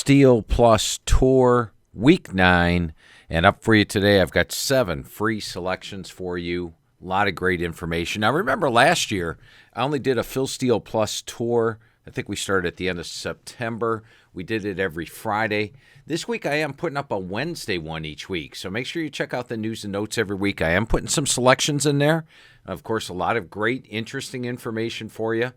Steele Plus Tour Week 9. And up for you today, I've got 7 free selections for you. A lot of great information. Now, remember last year, I only did a Phil Steele Plus Tour. I think we started at the end of September. We did it every Friday. This week, I am putting up a Wednesday one each week. So make sure you check out the news and notes every week. I am putting some selections in there. Of course, a lot of great, interesting information for you.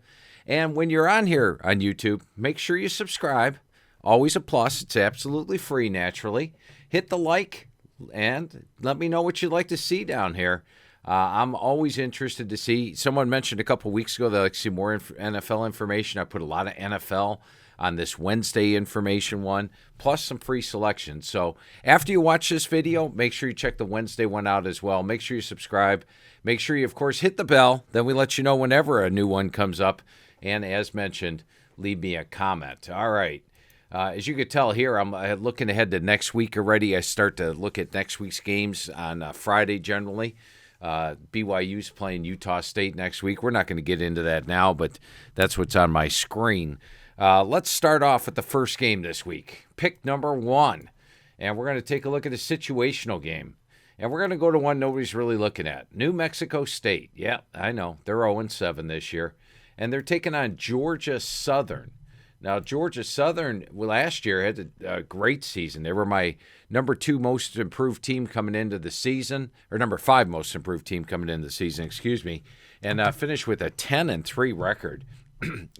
And when you're on here on YouTube, make sure you subscribe. Always a plus. It's absolutely free, naturally. Hit the like and let me know what you'd like to see down here. I'm always interested to see. Someone mentioned a couple weeks ago they'd like to see more NFL information. I put a lot of NFL on this Wednesday information one, plus some free selections. So after you watch this video, make sure you check the Wednesday one out as well. Make sure you subscribe. Make sure you, of course, hit the bell. Then we let you know whenever a new one comes up. And as mentioned, leave me a comment. All right. As you can tell here, I'm looking ahead to next week already. I start to look at next week's games on Friday generally. BYU's playing Utah State next week. We're not going to get into that now, but that's what's on my screen. Let's start off with the first game this week. Pick number 1. And we're going to take a look at a situational game. And we're going to go to one nobody's really looking at. New Mexico State. Yeah, I know. They're 0-7 this year. And they're taking on Georgia Southern. Now, Georgia Southern last year had a great season. They were my number 2 most improved team coming into the season, or number 5 most improved team coming into the season, excuse me, and finished with a 10-3 record.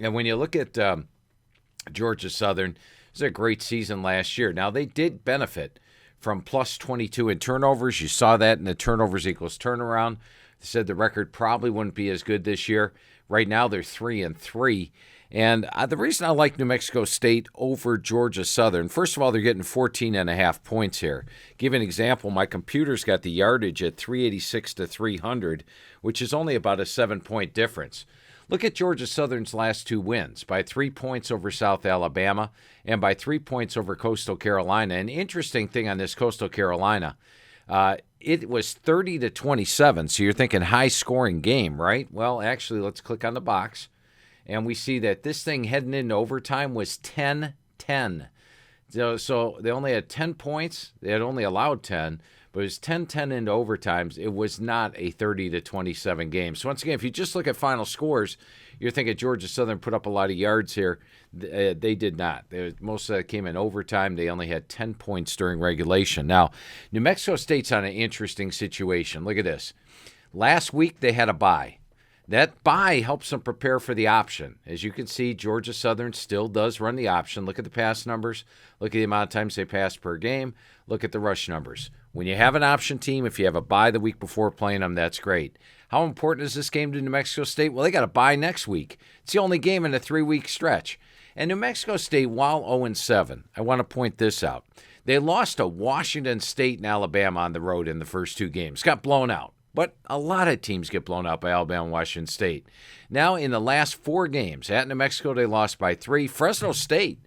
And when you look at Georgia Southern, it was a great season last year. Now, they did benefit from plus 22 in turnovers. You saw that in the turnovers equals turnaround. They said the record probably wouldn't be as good this year. Right now, they're 3-3. And the reason I like New Mexico State over Georgia Southern, first of all, they're getting 14.5 points here. Give an example, my computer's got the yardage at 386 to 300, which is only about a 7-point difference. Look at Georgia Southern's last 2 wins, by 3 points over South Alabama and by 3 points over Coastal Carolina. An interesting thing on this Coastal Carolina, it was 30-27, so you're thinking high-scoring game, right? Well, actually, let's click on the box. And we see that this thing heading into overtime was 10-10. So they only had 10 points. They had only allowed 10, but it was 10-10 into overtimes. It was not a 30-27 game. So once again, if you just look at final scores, you're thinking Georgia Southern put up a lot of yards here. They did not. Most of that came in overtime. They only had 10 points during regulation. Now, New Mexico State's on an interesting situation. Look at this. Last week, they had a bye. That bye helps them prepare for the option. As you can see, Georgia Southern still does run the option. Look at the pass numbers. Look at the amount of times they pass per game. Look at the rush numbers. When you have an option team, if you have a bye the week before playing them, that's great. How important is this game to New Mexico State? Well, they got a bye next week. It's the only game in a 3-week stretch. And New Mexico State, while 0-7, I want to point this out. They lost to Washington State and Alabama on the road in the first 2 games. Got blown out. But a lot of teams get blown out by Alabama and Washington State. Now, in the last 4 games, at New Mexico, they lost by 3. Fresno State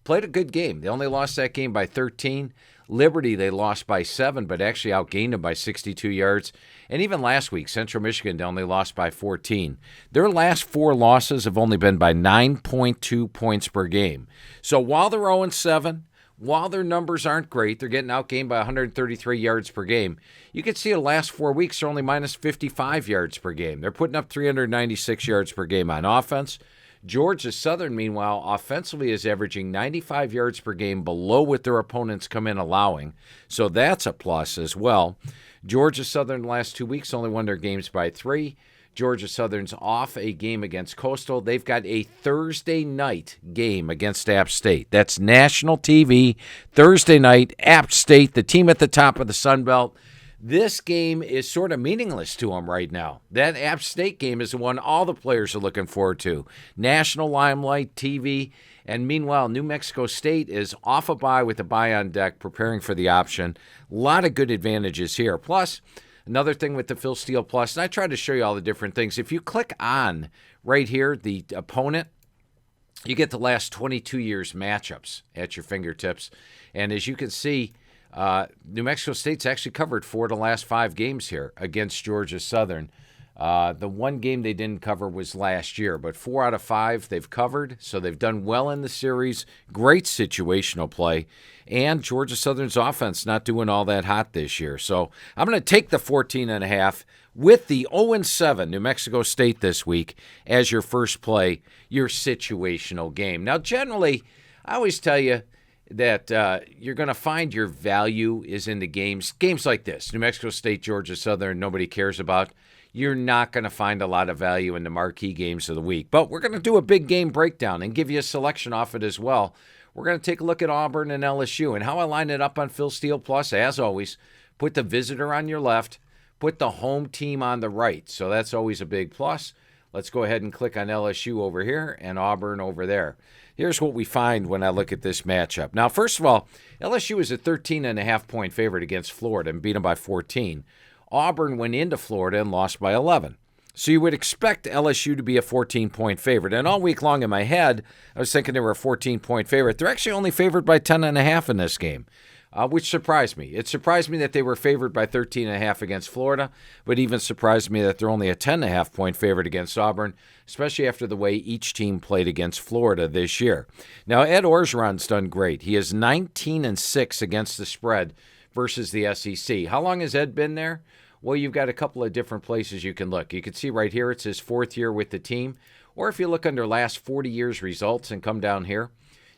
played a good game. They only lost that game by 13. Liberty, they lost by 7, but actually outgained them by 62 yards. And even last week, Central Michigan, they only lost by 14. Their last 4 losses have only been by 9.2 points per game. So while they're 0-7, while their numbers aren't great, they're getting outgained by 133 yards per game. You can see the last 4 weeks are only minus 55 yards per game. They're putting up 396 yards per game on offense. Georgia Southern, meanwhile, offensively is averaging 95 yards per game below what their opponents come in allowing. So that's a plus as well. Georgia Southern, the last 2 weeks, only won their games by 3. Georgia Southern's off a game against Coastal. They've got a Thursday night game against App State. That's national TV, Thursday night, App State, the team at the top of the Sun Belt. This game is sort of meaningless to them right now. That App State game is the one all the players are looking forward to. National limelight, TV, and meanwhile, New Mexico State is off a bye with a bye on deck, preparing for the option. A lot of good advantages here. Plus, another thing with the Phil Steele Plus, and I tried to show you all the different things. If you click on right here, the opponent, you get the last 22 years matchups at your fingertips. And as you can see, New Mexico State's actually covered 4 of the last 5 games here against Georgia Southern. The one game they didn't cover was last year, but 4 out of 5 they've covered, so they've done well in the series. Great situational play, and Georgia Southern's offense not doing all that hot this year. So I'm going to take the 14.5 with the 0-7 New Mexico State this week as your first play, your situational game. Now, generally, I always tell you that you're going to find your value is in the games like this. New Mexico State, Georgia Southern, nobody cares about. You're not going to find a lot of value in the marquee games of the week. But we're going to do a big game breakdown and give you a selection off it as well. We're going to take a look at Auburn and LSU and how I line it up on Phil Steele Plus. As always, put the visitor on your left, put the home team on the right. So that's always a big plus. Let's go ahead and click on LSU over here and Auburn over there. Here's what we find when I look at this matchup. Now, first of all, LSU is a 13.5-point favorite against Florida and beat them by 14. Auburn went into Florida and lost by 11. So you would expect LSU to be a 14-point favorite. And all week long in my head, I was thinking they were a 14-point favorite. They're actually only favored by 10.5 in this game, which surprised me. It surprised me that they were favored by 13.5 against Florida, but even surprised me that they're only a 10.5-point favorite against Auburn, especially after the way each team played against Florida this year. Now, Ed Orgeron's done great. He is 19-6 against the spread versus the SEC. How long has Ed been there? Well, you've got a couple of different places you can look. You can see right here it's his 4th year with the team. Or if you look under last 40 years results and come down here,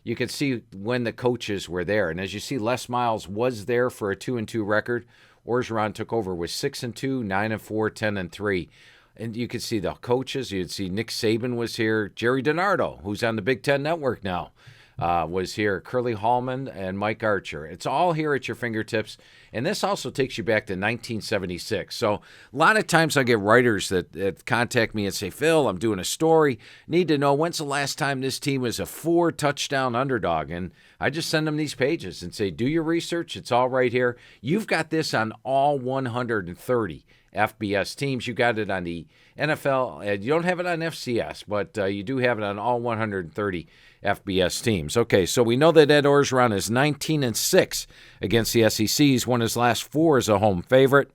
you can see when the coaches were there. And as you see, Les Miles was there for a 2-2 record. Orgeron took over with 6-2, 9-4, 10-3. And you can see the coaches. You'd see Nick Saban was here. Jerry DiNardo, who's on the Big Ten Network now, was here. Curly Hallman and Mike Archer. It's all here at your fingertips. And this also takes you back to 1976. So a lot of times I get writers that contact me and say, Phil, I'm doing a story. Need to know when's the last time this team was a 4-touchdown underdog. And I just send them these pages and say, do your research. It's all right here. You've got this on all 130 FBS teams. You got it on the NFL. You don't have it on FCS, but you do have it on all 130 FBS teams. Okay, so we know that Ed Orgeron is 19-6 against the SEC. He's won his last 4 as a home favorite.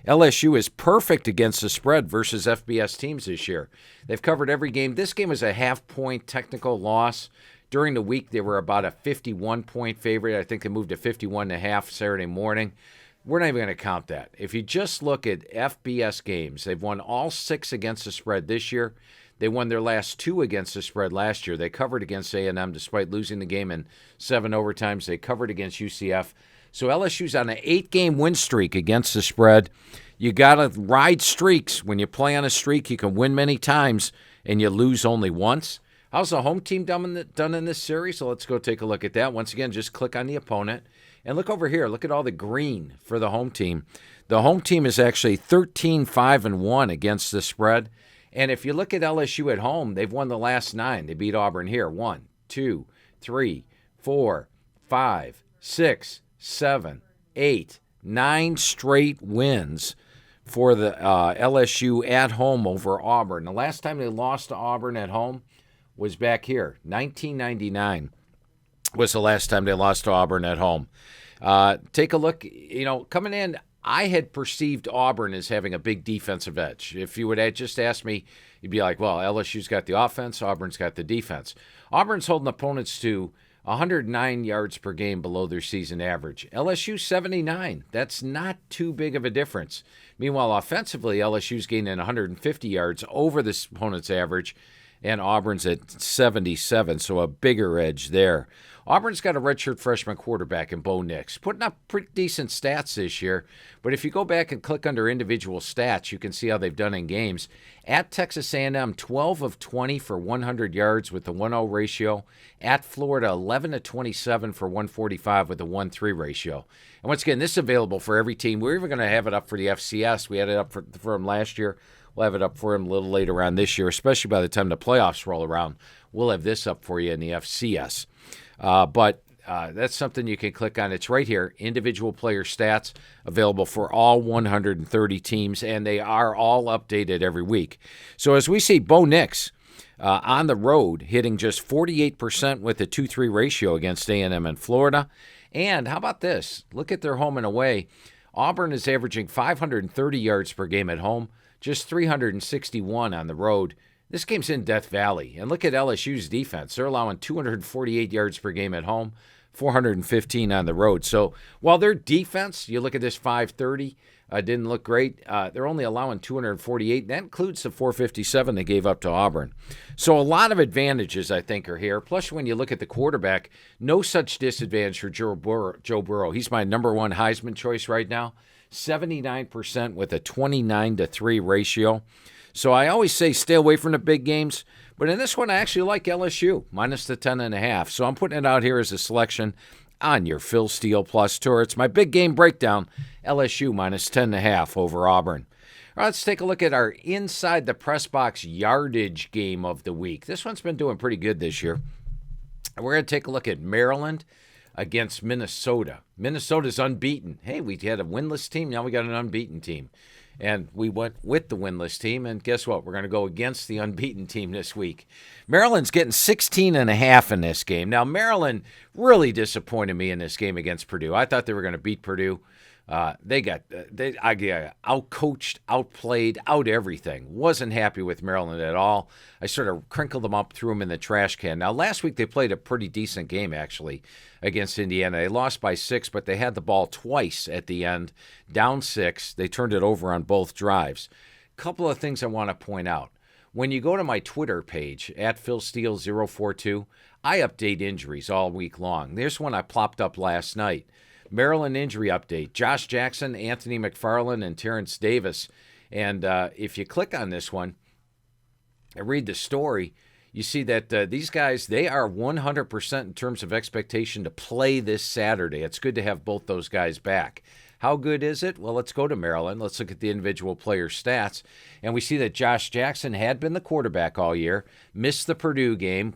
LSU is perfect against the spread versus FBS teams this year. They've covered every game. This game is a half-point technical loss. During the week, they were about a 51-point favorite. I think they moved to 51.5 Saturday morning. We're not even going to count that. If you just look at FBS games, they've won all 6 against the spread this year. They won their last 2 against the spread last year. They covered against A&M despite losing the game in 7 overtimes. They covered against UCF. So LSU's on an 8-game win streak against the spread. You got to ride streaks. When you play on a streak, you can win many times and you lose only once. How's the home team done in this series? So let's go take a look at that. Once again, just click on the opponent. And look over here. Look at all the green for the home team. The home team is actually 13-5-1 against the spread. And if you look at LSU at home, they've won the last 9. They beat Auburn here. 1, 2, 3, 4, 5, 6, 7, 8, 9 straight wins for the LSU at home over Auburn. The last time they lost to Auburn at home was back here. 1999 was the last time they lost to Auburn at home. Take a look. Coming in, I had perceived Auburn as having a big defensive edge. If you would have just asked me, you'd be like, well, LSU's got the offense, Auburn's got the defense. Auburn's holding opponents to 109 yards per game below their season average. LSU 79. That's not too big of a difference. Meanwhile, offensively, LSU's gaining 150 yards over the opponent's average, and Auburn's at 77, so a bigger edge there. Auburn's got a redshirt freshman quarterback in Bo Nix, putting up pretty decent stats this year. But if you go back and click under individual stats, you can see how they've done in games. At Texas A&M, 12 of 20 for 100 yards with the 1-0 ratio. At Florida, 11 of 27 for 145 with the 1-3 ratio. And once again, this is available for every team. We're even going to have it up for the FCS. We had it up for them last year. We'll have it up for him a little later on this year, especially by the time the playoffs roll around. We'll have this up for you in the FCS. But that's something you can click on. It's right here, individual player stats, available for all 130 teams, and they are all updated every week. So as we see, Bo Nix on the road hitting just 48% with a 2-3 ratio against A&M in Florida. And how about this? Look at their home and away. Auburn is averaging 530 yards per game at home, just 361 on the road. This game's in Death Valley. And look at LSU's defense. They're allowing 248 yards per game at home, 415 on the road. So while their defense, you look at this 530, didn't look great, they're only allowing 248. That includes the 457 they gave up to Auburn. So a lot of advantages, I think, are here. Plus, when you look at the quarterback, no such disadvantage for Joe Burrow. He's my number one Heisman choice right now, 79% with a 29-3 ratio. So I always say stay away from the big games. But in this one, I actually like LSU, minus the 10.5. So I'm putting it out here as a selection on your Phil Steele Plus tour. It's my big game breakdown, LSU minus 10.5 over Auburn. All right, let's take a look at our inside the press box yardage game of the week. This one's been doing pretty good this year. We're going to take a look at Maryland against Minnesota. Minnesota's unbeaten. Hey, we had a winless team. Now we got an unbeaten team. And we went with the winless team, and guess what? We're going to go against the unbeaten team this week. Maryland's getting 16.5 in this game. Now, Maryland really disappointed me in this game against Purdue. I thought they were going to beat Purdue. They got out-coached, outplayed, out everything. Wasn't happy with Maryland at all. I sort of crinkled them up, threw them in the trash can. Now, last week they played a pretty decent game, actually, against Indiana. They lost by 6, but they had the ball twice at the end, down 6. They turned it over on both drives. Couple of things I want to point out. When you go to my Twitter page, at PhilSteele042, I update injuries all week long. There's one I plopped up last night. Maryland injury update. Josh Jackson, Anthony McFarland, and Terrence Davis. And if you click on this one and read the story, you see that these guys, they are 100% in terms of expectation to play this Saturday. It's good to have both those guys back. How good is it? Well, let's go to Maryland. Let's look at the individual player stats. And we see that Josh Jackson had been the quarterback all year, missed the Purdue game,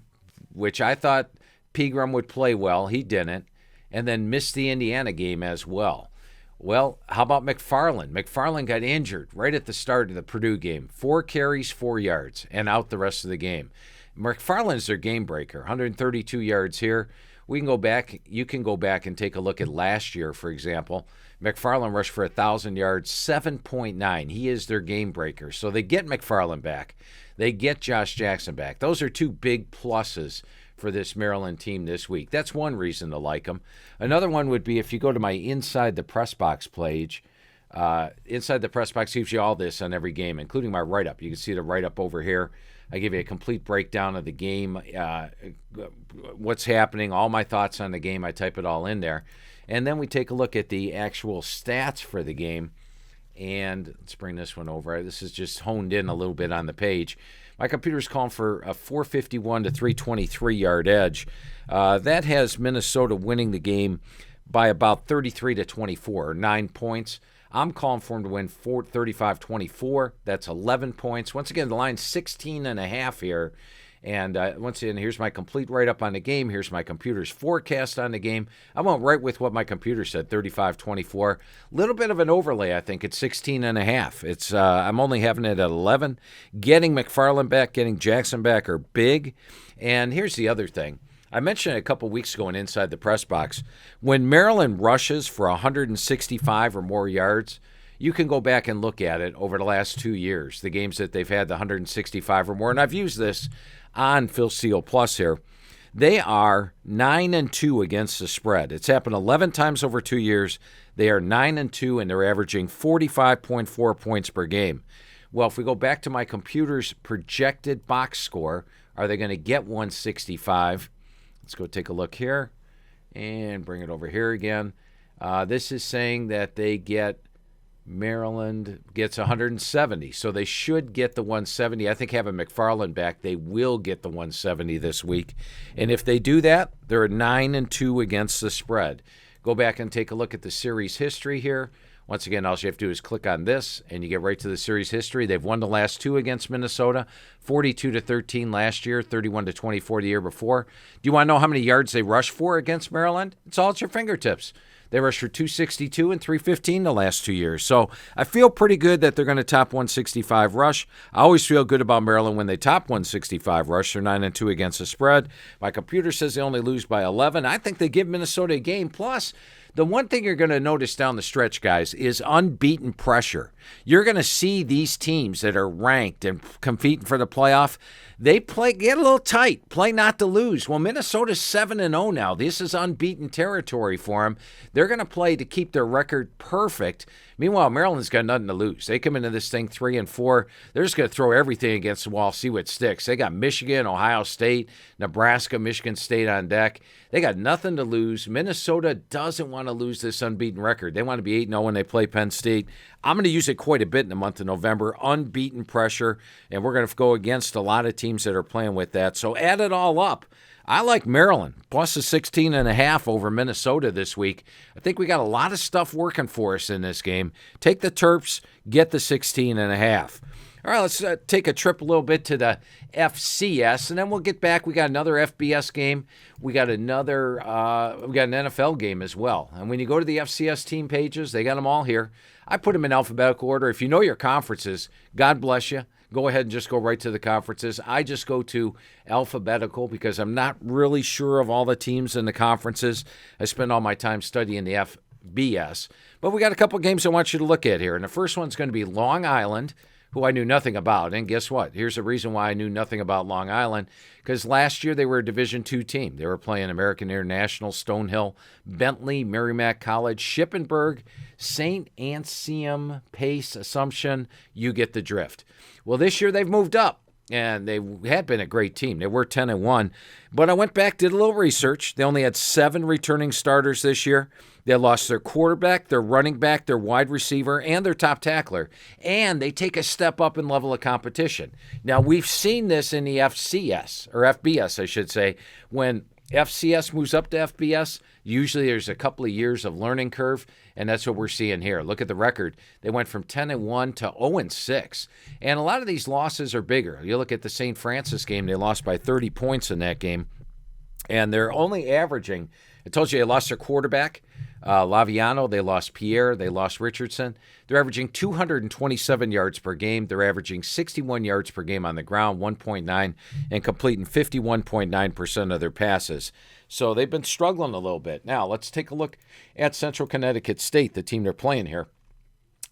which I thought Pegram would play well. He didn't. And then missed the Indiana game as well. Well, how about McFarland? McFarland got injured right at the start of the Purdue game. 4 carries, 4 yards, and out the rest of the game. McFarland's their game breaker, 132 yards here. We can go back. You can go back and take a look at last year, for example. McFarland rushed for 1,000 yards, 7.9. He is their game breaker. So they get McFarland back. They get Josh Jackson back. Those are 2 big pluses for this Maryland team this week. That's one reason to like them. Another one would be if you go to my Inside the Press Box page. Inside the Press Box gives you all this on every game, including my write-up. You can see the write-up over here. I give you a complete breakdown of the game, what's happening, all my thoughts on the game. I type it all in there. And then we take a look at the actual stats for the game. And let's bring this one over. This is just honed in a little bit on the page. My computer's calling for a 451 to 323 yard edge. That has Minnesota winning the game by about 33 to 24, or 9 points. I'm calling for them to win 35-24. That's 11 points. Once again, the line's 16.5 here. And once again, here's my complete write-up on the game. Here's my computer's forecast on the game. I went right with what my computer said, 35-24. Little bit of an overlay, I think. It's 16.5. It's I'm only having it at 11. Getting McFarland back, getting Jackson back are big. And here's the other thing. I mentioned it a couple weeks ago in Inside the Press Box. When Maryland rushes for 165 or more yards, you can go back and look at it over the last 2 years, the games that they've had the 165 or more. And I've used this on Phil Steele Plus here. They are 9-2 against the spread. It's happened 11 times over 2 years. They are 9-2, and they're averaging 45.4 points per game. Well, if we go back to my computer's projected box score, are they going to get 165? Let's go take a look here and bring it over here again. This is saying that they get Maryland gets 170, so they should get the 170. I think having McFarland back, they will get the 170 this week. And if they do that, they're 9-2 against the spread. Go back and take a look at the series history here. Once again, all you have to do is click on this, and you get right to the series history. They've won the last 2 against Minnesota, 42-13 last year, 31-24 the year before. Do you want to know how many yards they rushed for against Maryland? It's all at your fingertips. They rushed for 262 and 315 the last 2 years. So I feel pretty good that they're going to top 165 rush. I always feel good about Maryland when they top 165 rush. They're 9-2 against the spread. My computer says they only lose by 11. I think they give Minnesota a game. Plus, The one thing you're going to notice down the stretch, guys, is unbeaten pressure. You're going to see these teams that are ranked and competing for the playoff, they get a little tight, play not to lose. Well, Minnesota's 7-0 now. This is unbeaten territory for them. They're going to play to keep their record perfect. Meanwhile, Maryland's got nothing to lose. They come into this thing 3-4. They're just going to throw everything against the wall, see what sticks. They got Michigan, Ohio State, Nebraska, Michigan State on deck. They got nothing to lose. Minnesota doesn't want to lose this unbeaten record. They want to be 8-0 when they play Penn State. I'm going to use it quite a bit in the month of November. Unbeaten pressure, and we're going to go against a lot of teams that are playing with that. So add it all up. I like Maryland, plus a 16.5 over Minnesota this week. I think we got a lot of stuff working for us in this game. Take the Terps, get the 16.5. All right, let's take a trip a little bit to the FCS, and then we'll get back. We got another FBS game. We got an NFL game as well. And when you go to the FCS team pages, they got them all here. I put them in alphabetical order. If you know your conferences, God bless you. Go ahead and just go right to the conferences. I just go to alphabetical because I'm not really sure of all the teams in the conferences. I spend all my time studying the FBS. But we got a couple games I want you to look at here. And the first one's going to be Long Island, who I knew nothing about. And guess what? Here's the reason why I knew nothing about Long Island. Because last year they were a Division II team. They were playing American International, Stonehill, Bentley, Merrimack College, Shippensburg, St. Anselm, Pace, Assumption. You get the drift. Well, this year they've moved up. And they had been a great team. They were 10-1. But I went back, did a little research. They only had 7 returning starters this year. They lost their quarterback, their running back, their wide receiver, and their top tackler. And they take a step up in level of competition. Now, we've seen this in the FCS, or FBS, I should say. When FCS moves up to FBS, usually there's a couple of years of learning curve, and that's what we're seeing here. Look at the record. They went from 10-1 to 0-6, and a lot of these losses are bigger. You look at the St. Francis game, they lost by 30 points in that game, and they're only averaging, I told you they lost their quarterback, Laviano, they lost Pierre, they lost Richardson. They're averaging 227 yards per game. They're averaging 61 yards per game on the ground, 1.9, and completing 51.9% of their passes. So they've been struggling a little bit. Now, let's take a look at Central Connecticut State, the team they're playing here.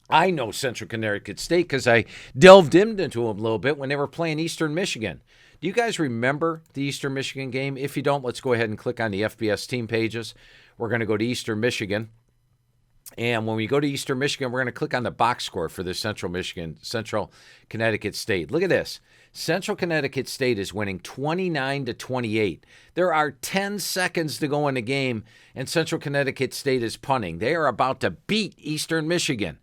I know Central Connecticut State because I delved into them a little bit when they were playing Eastern Michigan. Do you guys remember the Eastern Michigan game? If you don't, let's go ahead and click on the FBS team pages. We're going to go to Eastern Michigan. And when we go to Eastern Michigan, we're going to click on the box score for the Central Connecticut State. Look at this. Central Connecticut State is winning 29-28. There are 10 seconds to go in the game, and Central Connecticut State is punting. They are about to beat Eastern Michigan.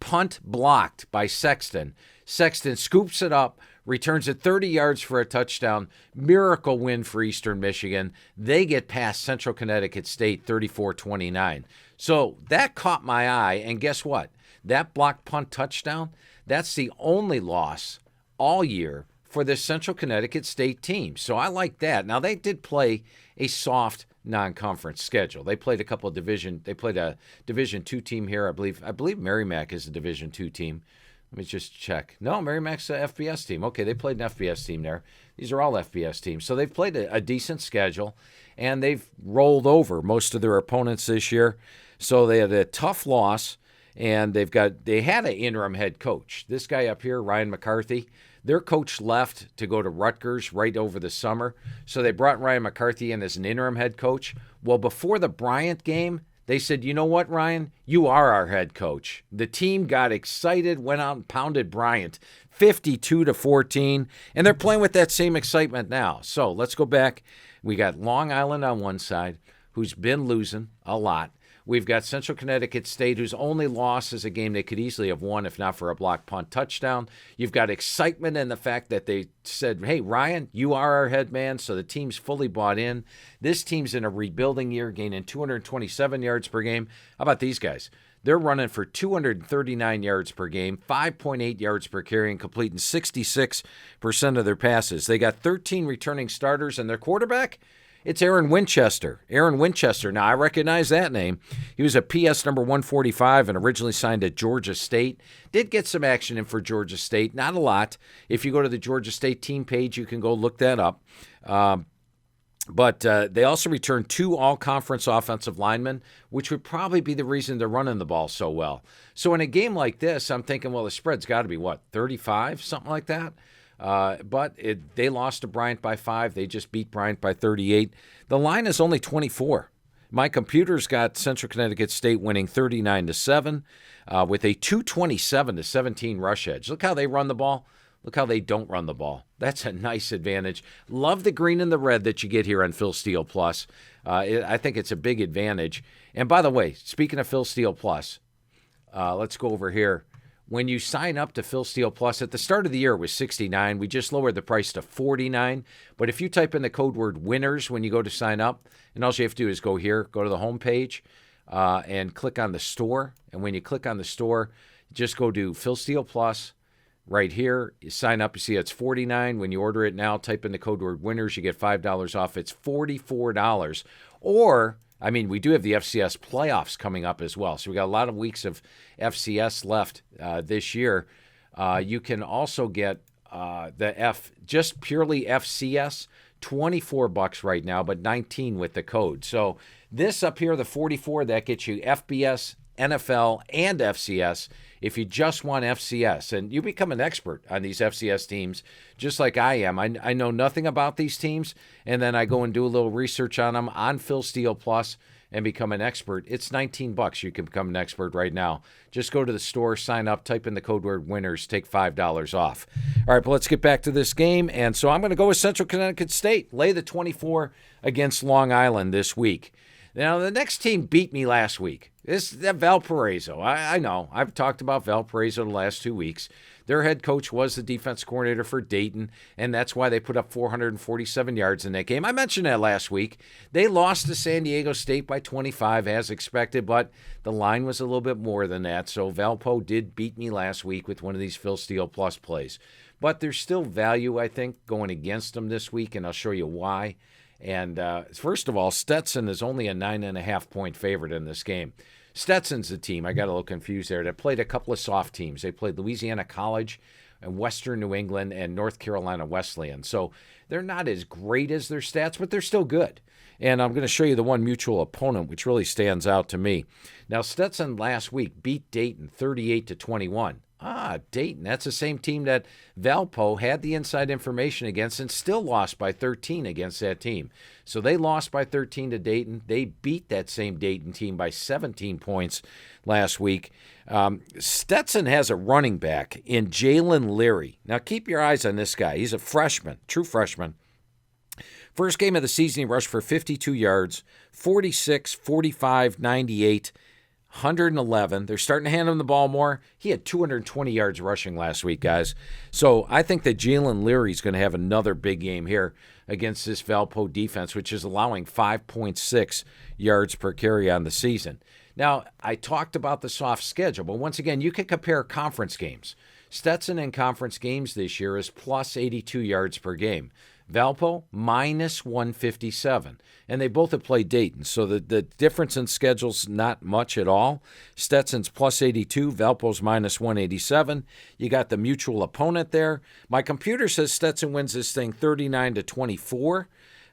Punt blocked by Sexton. Sexton scoops it up, returns it 30 yards for a touchdown. Miracle win for Eastern Michigan. They get past Central Connecticut State 34-29. So that caught my eye, and guess what? That blocked punt touchdown, that's the only loss all year for the Central Connecticut State team. So I like that. Now, they did play a soft non-conference schedule. They played a Division II team here, I believe Merrimack is a Division II team. Let me just check. No, Merrimack's a FBS team. Okay, they played an FBS team there. These are all FBS teams. So they've played a decent schedule, and they've rolled over most of their opponents this year. So they had a tough loss, and they had an interim head coach. This guy up here, Ryan McCarthy, their coach left to go to Rutgers right over the summer. So they brought Ryan McCarthy in as an interim head coach. Well, before the Bryant game, they said, you know what, Ryan? You are our head coach. The team got excited, went out and pounded Bryant 52-14, and they're playing with that same excitement now. So let's go back. We got Long Island on one side, who's been losing a lot. We've got Central Connecticut State, whose only loss is a game they could easily have won if not for a blocked punt touchdown. You've got excitement in the fact that they said, hey, Ryan, you are our head man, so the team's fully bought in. This team's in a rebuilding year, gaining 227 yards per game. How about these guys? They're running for 239 yards per game, 5.8 yards per carry, and completing 66% of their passes. They got 13 returning starters, and their quarterback, it's Aaron Winchester. Aaron Winchester. Now, I recognize that name. He was a PS number 145 and originally signed at Georgia State. Did get some action in for Georgia State. Not a lot. If you go to the Georgia State team page, you can go look that up. But they also returned 2 all-conference offensive linemen, which would probably be the reason they're running the ball so well. So in a game like this, I'm thinking, well, the spread's got to be, 35, something like that? But they lost to Bryant by 5. They just beat Bryant by 38. The line is only 24. My computer's got Central Connecticut State winning 39-7 with a 227-17 rush edge. Look how they run the ball. Look how they don't run the ball. That's a nice advantage. Love the green and the red that you get here on Phil Steele Plus. I think it's a big advantage. And by the way, speaking of Phil Steele Plus, let's go over here. When you sign up to Phil Steele Plus, at the start of the year it was $69. We just lowered the price to $49. But if you type in the code word winners when you go to sign up, and all you have to do is go here, go to the home page, and click on the store. And when you click on the store, just go to Phil Steele Plus. Right here, you sign up, you see it's $49. When you order it now, type in the code word winners, you get $5 off. It's $44. Or, we do have the FCS playoffs coming up as well. So we got a lot of weeks of FCS left this year. You can also get just purely FCS, $24 right now, but $19 with the code. So this up here, the 44, that gets you FBS, NFL, and FCS if you just want FCS. And you become an expert on these FCS teams, just like I am. I know nothing about these teams, and then I go and do a little research on them on Phil Steele Plus and become an expert. It's $19. You can become an expert right now. Just go to the store, sign up, type in the code word winners, take $5 off. All right, but let's get back to this game. And so I'm going to go with Central Connecticut State. Lay the 24 against Long Island this week. Now, the next team beat me last week. This is Valparaiso. I know. I've talked about Valparaiso the last 2 weeks. Their head coach was the defense coordinator for Dayton, and that's why they put up 447 yards in that game. I mentioned that last week. They lost to San Diego State by 25 as expected, but the line was a little bit more than that. So Valpo did beat me last week with one of these Phil Steele Plus plays. But there's still value, I think, going against them this week, and I'll show you why. And first of all, Stetson is only a 9.5-point favorite in this game. Stetson's a team, I got a little confused there, that played a couple of soft teams. They played Louisiana College and Western New England and North Carolina Wesleyan. So they're not as great as their stats, but they're still good. And I'm going to show you the one mutual opponent, which really stands out to me. Now, Stetson last week beat Dayton 38-21. Dayton, that's the same team that Valpo had the inside information against and still lost by 13 against that team. So they lost by 13 to Dayton. They beat that same Dayton team by 17 points last week. Stetson has a running back in Jalen Leary. Now, keep your eyes on this guy. He's a freshman, true freshman. First game of the season, he rushed for 52 yards, 46, 45, 98, 111. They're starting to hand him the ball more. He had 220 yards rushing last week, guys. So I think that Jalen Leary is going to have another big game here against this Valpo defense, which is allowing 5.6 yards per carry on the season. Now, I talked about the soft schedule, but once again, you can compare conference games. Stetson in conference games this year is plus 82 yards per game. Valpo, minus 157. And they both have played Dayton, so the difference in schedule's not much at all. Stetson's plus 82, Valpo's minus 187. You got the mutual opponent there. My computer says Stetson wins this thing 39-24.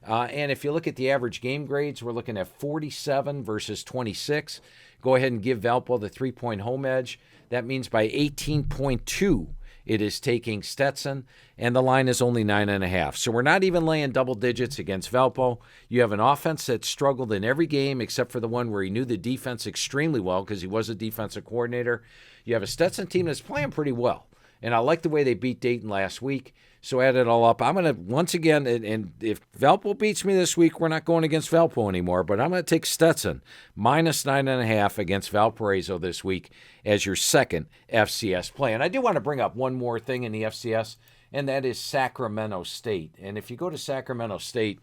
And if you look at the average game grades, we're looking at 47 versus 26. Go ahead and give Valpo the 3-point home edge. That means by 18.2, it is taking Stetson, and the line is only 9.5. So we're not even laying double digits against Valpo. You have an offense that struggled in every game except for the one where he knew the defense extremely well because he was a defensive coordinator. You have a Stetson team that's playing pretty well, and I like the way they beat Dayton last week. So add it all up. I'm going to, once again, and if Valpo beats me this week, we're not going against Valpo anymore, but I'm going to take Stetson minus 9.5 against Valparaiso this week as your second FCS play. And I do want to bring up one more thing in the FCS, and that is Sacramento State. And if you go to Sacramento State,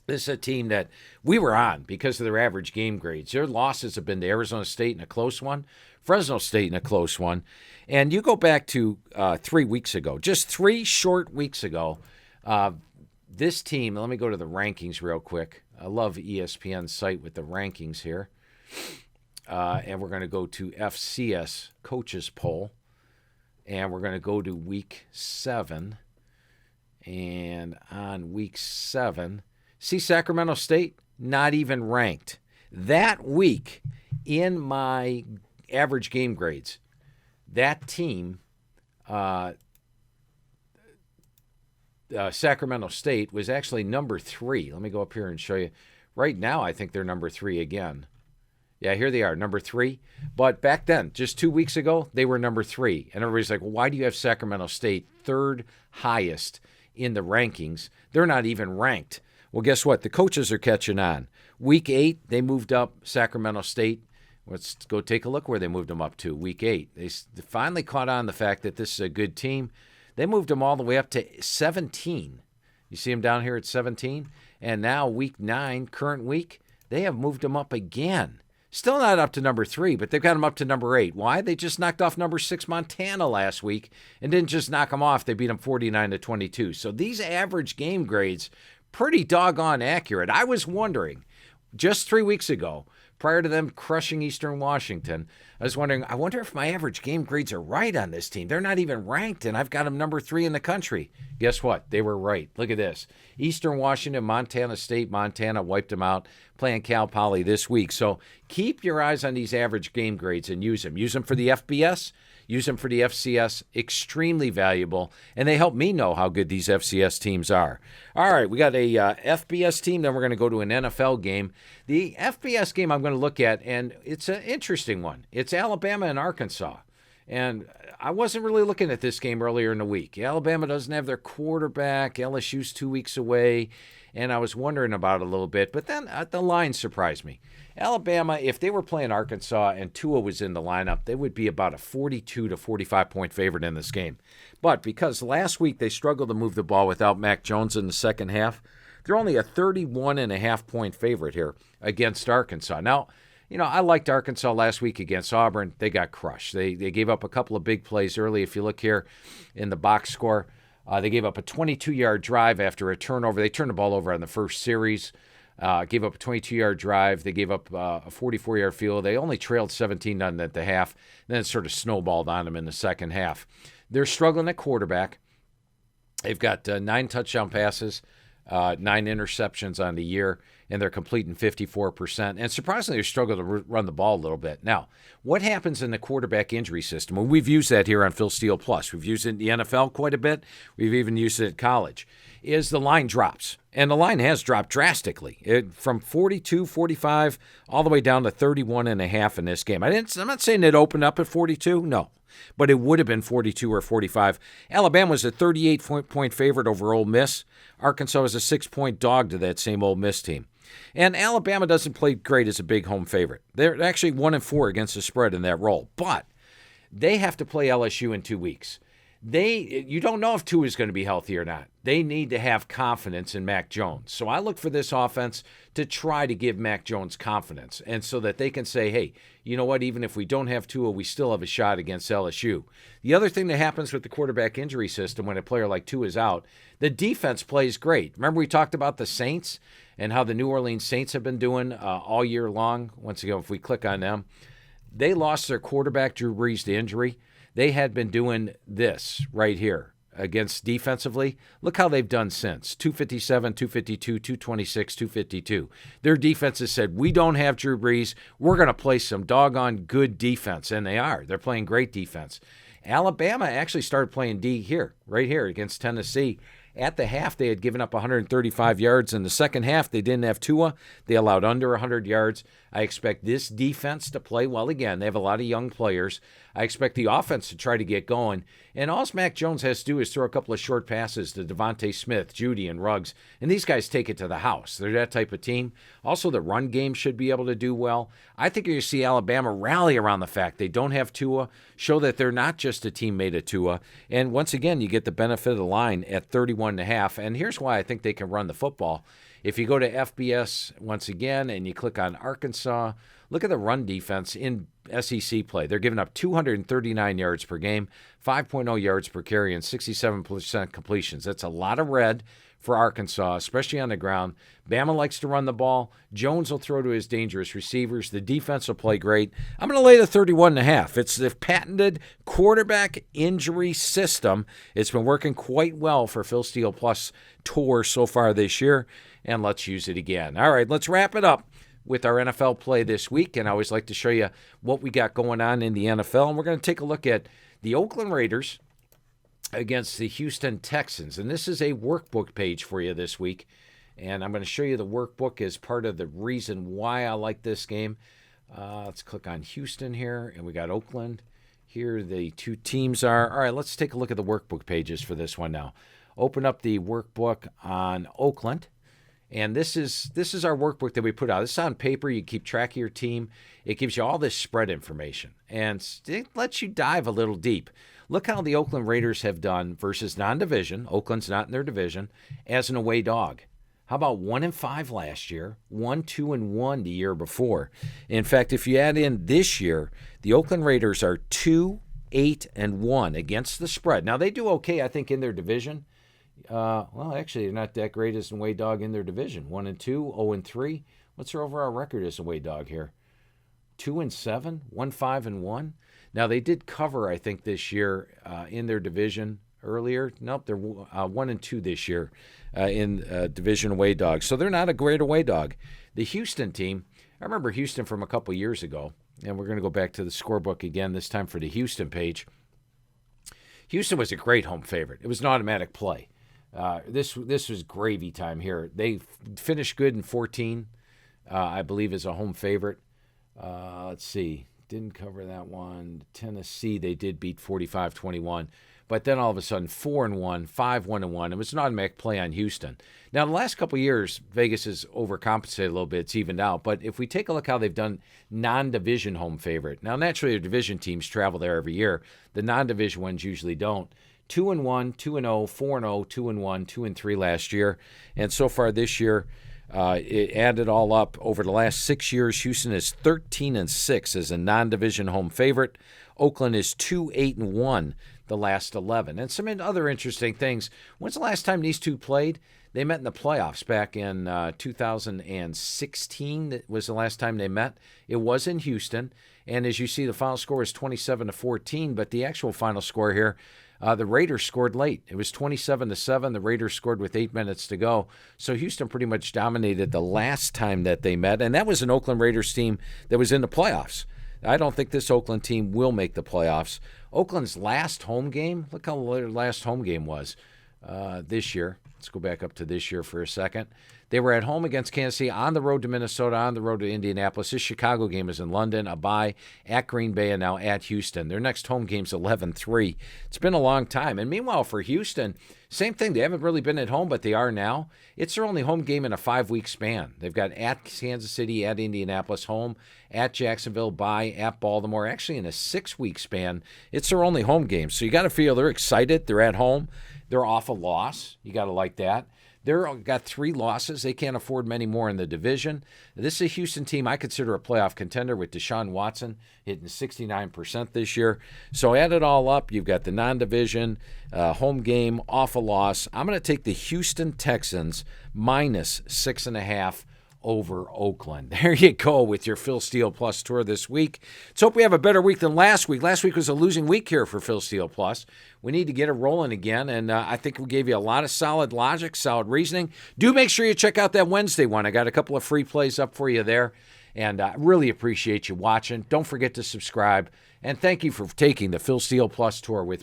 this is a team that we were on because of their average game grades. Their losses have been to Arizona State in a close one, Fresno State in a close one. And you go back to 3 weeks ago, just 3 short weeks ago, this team, let me go to the rankings real quick. I love ESPN's site with the rankings here. And we're going to go to FCS coaches poll. And we're going to go to week 7. And on week 7, See, Sacramento State, not even ranked. That week, in my average game grades, that team, Sacramento State, was actually number 3. Let me go up here and show you. Right now, I think they're number 3 again. Yeah, here they are, number 3. But back then, just 2 weeks ago, they were number 3. And everybody's like, well, why do you have Sacramento State third highest in the rankings? They're not even ranked. Well, guess what? The coaches are catching on. Week 8, they moved up Sacramento State. Let's go take a look where they moved them up to. Week 8. They finally caught on the fact that this is a good team. They moved them all the way up to 17. You see them down here at 17? And now week 9, current week, they have moved them up again. Still not up to number 3, but they've got them up to number 8. Why? They just knocked off number 6 Montana last week and didn't just knock them off. They beat them 49-22. So these average game grades, pretty doggone accurate. I was wondering, just 3 weeks ago, prior to them crushing Eastern Washington, I was wondering, I wonder if my average game grades are right on this team. They're not even ranked, and I've got them number 3 in the country. Guess what? They were right. Look at this. Eastern Washington, Montana State, Montana wiped them out, playing Cal Poly this week. So keep your eyes on these average game grades and use them. Use them for the FBS. Use them for the FCS. Extremely valuable, and they help me know how good these FCS teams are. All right, we got a FBS team, then we're going to go to an NFL game. The FBS game I'm going to look at, and it's an interesting one. It's Alabama and Arkansas. And I wasn't really looking at this game earlier in the week. Alabama doesn't have their quarterback. LSU's 2 weeks away, and I was wondering about it a little bit. But then the line surprised me. Alabama, if they were playing Arkansas and Tua was in the lineup, they would be about a 42 to 45 point favorite in this game. But because last week they struggled to move the ball without Mac Jones in the second half, they're only a 31.5 point favorite here against Arkansas. Now, you know, I liked Arkansas last week against Auburn. They got crushed. They gave up a couple of big plays early. If you look here in the box score, they gave up a 22-yard drive after a turnover. They turned the ball over on the first series. Gave up a 22-yard drive. They gave up a 44-yard field. They only trailed 17-0 at the half. Then it sort of snowballed on them in the second half. They're struggling at quarterback. They've got 9 touchdown passes, 9 interceptions on the year, and they're completing 54%. And surprisingly, they struggle to run the ball a little bit. Now, what happens in the quarterback injury system? Well, we've used that here on Phil Steele Plus. We've used it in the NFL quite a bit. We've even used it at college. Is the line drops. And the line has dropped drastically. From 42, 45, all the way down to 31.5 in this game. I'm not saying it opened up at 42. No. But it would have been 42 or 45. Alabama was a 38-point favorite over Ole Miss. Arkansas was a 6-point dog to that same Ole Miss team. And Alabama doesn't play great as a big home favorite. They're actually 1-4 against the spread in that role. But they have to play LSU in 2 weeks. You don't know if Tua is going to be healthy or not. They need to have confidence in Mac Jones. So I look for this offense to try to give Mac Jones confidence, and so that they can say, hey, you know what, even if we don't have Tua, we still have a shot against LSU. The other thing that happens with the quarterback injury system when a player like Tua is out, the defense plays great. Remember we talked about the Saints and how the New Orleans Saints have been doing all year long? Once again, if we click on them, they lost their quarterback, Drew Brees, to injury. They had been doing this right here against defensively. Look how they've done since. 257, 252, 226, 252. Their defense has said, we don't have Drew Brees. We're going to play some doggone good defense. And they are. They're playing great defense. Alabama actually started playing D here, right here against Tennessee. At the half, they had given up 135 yards. In the second half, they didn't have Tua. They allowed under 100 yards. I expect this defense to play well again. They have a lot of young players. I expect the offense to try to get going. And all Mac Jones has to do is throw a couple of short passes to Devontae Smith, Judy, and Ruggs. And these guys take it to the house. They're that type of team. Also, the run game should be able to do well. I think you're going to see Alabama rally around the fact they don't have Tua, show that they're not just a team made of Tua. And once again, you get the benefit of the line at 31.5. And here's why I think they can run the football. If you go to FBS once again and you click on Arkansas, look at the run defense in SEC play. They're giving up 239 yards per game, 5.0 yards per carry, and 67% completions. That's a lot of red for Arkansas, especially on the ground. Bama likes to run the ball. Jones will throw to his dangerous receivers. The defense will play great. I'm going to lay the 31.5. It's the patented quarterback injury system. It's been working quite well for Phil Steele Plus Tour so far this year, and let's use it again. All right, let's wrap it up with our NFL play this week, and I always like to show you what we got going on in the NFL, and we're going to take a look at the Oakland Raiders against the Houston Texans, and this is a workbook page for you this week, and I'm going to show you the workbook as part of the reason why I like this game. Let's click on Houston here, and we got Oakland. Here the two teams are. All right, let's take a look at the workbook pages for this one now. Open up the workbook on Oakland. And this is our workbook that we put out. This is on paper. You keep track of your team. It gives you all this spread information, and it lets you dive a little deep. Look how the Oakland Raiders have done versus non-division. Oakland's not in their division as an away dog. How about 1-5 last year, 1-2-1 the year before? In fact, if you add in this year, the Oakland Raiders are 2-8-1 against the spread. Now they do okay, I think, in their division. Well, actually, they're not that great as an away dog in their division. 1-2, 0-3. What's their overall record as an away dog here? 2-7, 1-5-1. Now they did cover, I think, this year in their division earlier. Nope, they're 1-2 this year in division away dogs. So they're not a great away dog. The Houston team, I remember Houston from a couple years ago, and we're going to go back to the scorebook again. This time for the Houston page. Houston was a great home favorite. It was an automatic play. This was gravy time here. They finished good in 14, I believe, as a home favorite. Let's see. Didn't cover that one. Tennessee, they did beat 45-21. But then all of a sudden, 4-1, 5-1-1. It was an automatic play on Houston. Now, the last couple of years, Vegas has overcompensated a little bit. It's evened out. But if we take a look how they've done non-division home favorite. Now, naturally, the division teams travel there every year. The non-division ones usually don't. 2-1, 2-0, 4-0, 2-1, 2-3 last year. And so far this year, it added all up. Over the last 6 years, Houston is 13-6 as a non-division home favorite. Oakland is 2-8-1 the last 11. And some other interesting things. When's the last time these two played? They met in the playoffs back in 2016. That was the last time they met. It was in Houston. And as you see, the final score is 27-14. But the actual final score here, the Raiders scored late. It was 27-7. The Raiders scored with 8 minutes to go. So Houston pretty much dominated the last time that they met. And that was an Oakland Raiders team that was in the playoffs. I don't think this Oakland team will make the playoffs. Oakland's last home game, look how their last home game was this year. Let's go back up to this year for a second. They were at home against Kansas City, on the road to Minnesota, on the road to Indianapolis. This Chicago game is in London, a bye at Green Bay, and now at Houston. Their next home game's 11-3. It's been a long time. And meanwhile, for Houston, same thing. They haven't really been at home, but they are now. It's their only home game in a 5-week span. They've got at Kansas City, at Indianapolis, home, at Jacksonville, bye, at Baltimore. Actually, in a 6-week span, it's their only home game. So you got to feel they're excited. They're at home. They're off a loss. You got to like that. They've got 3 losses. They can't afford many more in the division. This is a Houston team I consider a playoff contender with Deshaun Watson hitting 69% this year. So add it all up, you've got the non-division, home game, off a loss. I'm going to take the Houston Texans minus 6.5 over Oakland. There you go with your Phil Steele Plus tour this week. Let's hope we have a better week than last week. Last week was a losing week here for Phil Steele Plus. We need to get it rolling again, and I think we gave you a lot of solid logic, solid reasoning. Do make sure you check out that Wednesday one. I got a couple of free plays up for you there, and I really appreciate you watching. Don't forget to subscribe, and thank you for taking the Phil Steele Plus tour with